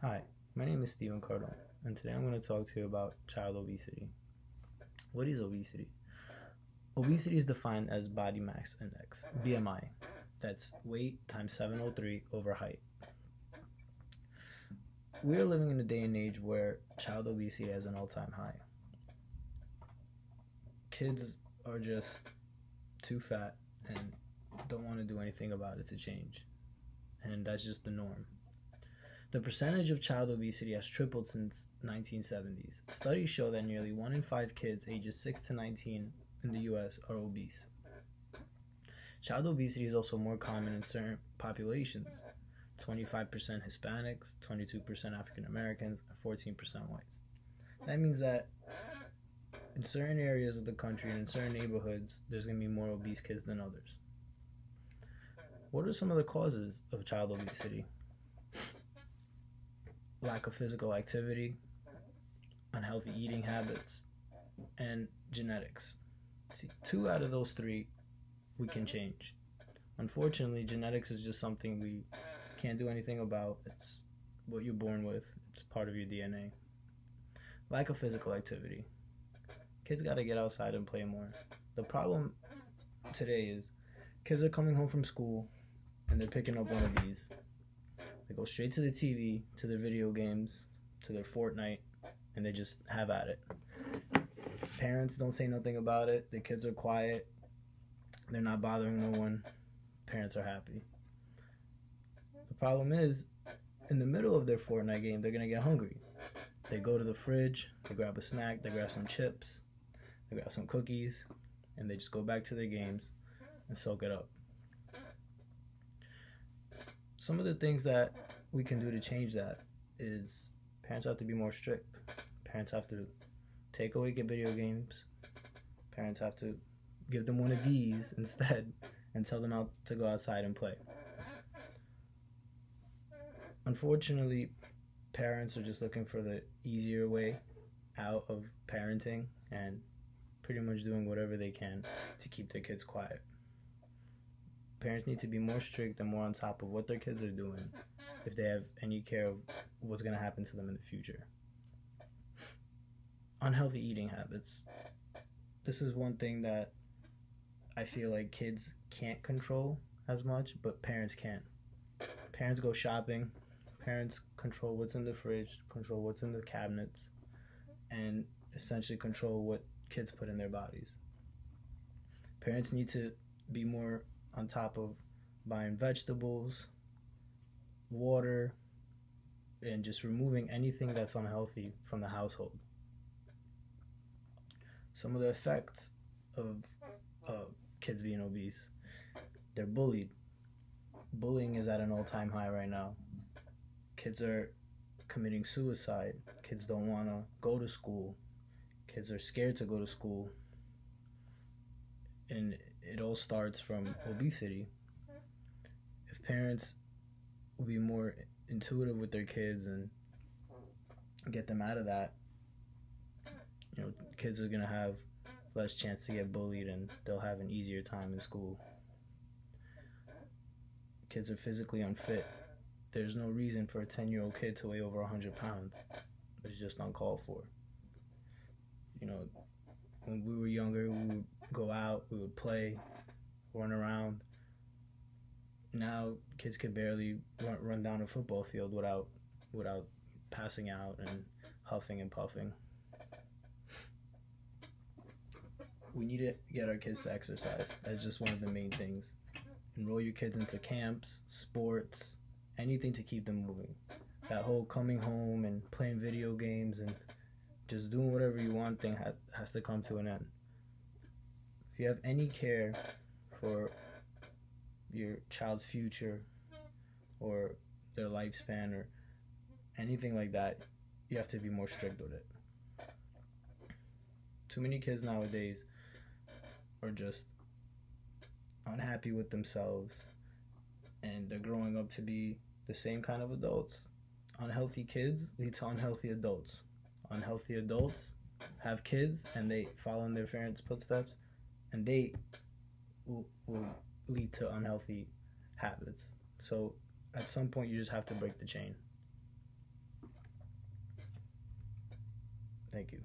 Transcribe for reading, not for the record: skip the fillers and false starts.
Hi, my name is Kardon, and today I'm going to talk to you about child obesity. What is obesity? Obesity is defined as body mass index, BMI. That's weight times 703 over height. We are living in a day and age where child obesity is an all-time high. Kids are just too fat and don't want to do anything about it to change, and that's just the norm. The percentage of child obesity has tripled since 1970s. Studies show that nearly 1 in 5 kids ages 6 to 19 in the US are obese. Child obesity is also more common in certain populations: 25% Hispanics, 22% African Americans, and 14% whites. That means that in certain areas of the country and in certain neighborhoods, there's going to be more obese kids than others. What are some of the causes of child obesity? Lack of physical activity, unhealthy eating habits, and genetics. See, 2 out of those 3 we can change. Unfortunately, genetics is just something we can't do anything about. It's what you're born with. It's part of your DNA. Lack of physical activity. Kids got to get outside and play more. The problem today is kids are coming home from school and they're picking up one of these. They go straight to the TV, to their video games, to their Fortnite, and they just have at it. Parents don't say nothing about it. The kids are quiet. They're not bothering no one. Parents are happy. The problem is, in the middle of their Fortnite game, they're going to get hungry. They go to the fridge, they grab a snack, they grab some chips, they grab some cookies, and they just go back to their games and soak it up. Some of the things that we can do to change that is parents have to be more strict. Parents have to take away video games. Parents have to give them one of these instead and tell them to go outside and play. Unfortunately, parents are just looking for the easier way out of parenting and pretty much doing whatever they can to keep their kids quiet. Parents need to be more strict and more on top of what their kids are doing if they have any care of what's going to happen to them in the future. Unhealthy eating habits. This is one thing that I feel like kids can't control as much, but parents can. Parents go shopping. Parents control what's in the fridge, control what's in the cabinets, and essentially control what kids put in their bodies. Parents need to be more on top of buying vegetables, water, and just removing anything that's unhealthy from the household. Some of the effects of kids being obese: they're bullied. Bullying is at an all-time high right now. Kids are committing suicide. Kids don't want to go to school. Kids are scared to go to school. And it all starts from obesity. If parents will be more intuitive with their kids and get them out of that, kids are going to have less chance to get bullied and they'll have an easier time in school. Kids are physically unfit. There's no reason for a 10-year-old kid to weigh over 100 pounds. It's just uncalled for. When we were younger, we would go out, we would play, run around. Now, kids could barely run down a football field without passing out and huffing and puffing. We need to get our kids to exercise. That's just one of the main things. Enroll your kids into camps, sports, anything to keep them moving. That whole coming home and playing video games and just doing whatever you want thing has to come to an end. If you have any care for your child's future or their lifespan or anything like that, you have to be more strict with it. Too many kids nowadays are just unhappy with themselves and they're growing up to be the same kind of adults. Unhealthy kids lead to unhealthy adults. Unhealthy adults have kids and they follow in their parents' footsteps, and they will lead to unhealthy habits. So at some point you just have to break the chain. Thank you.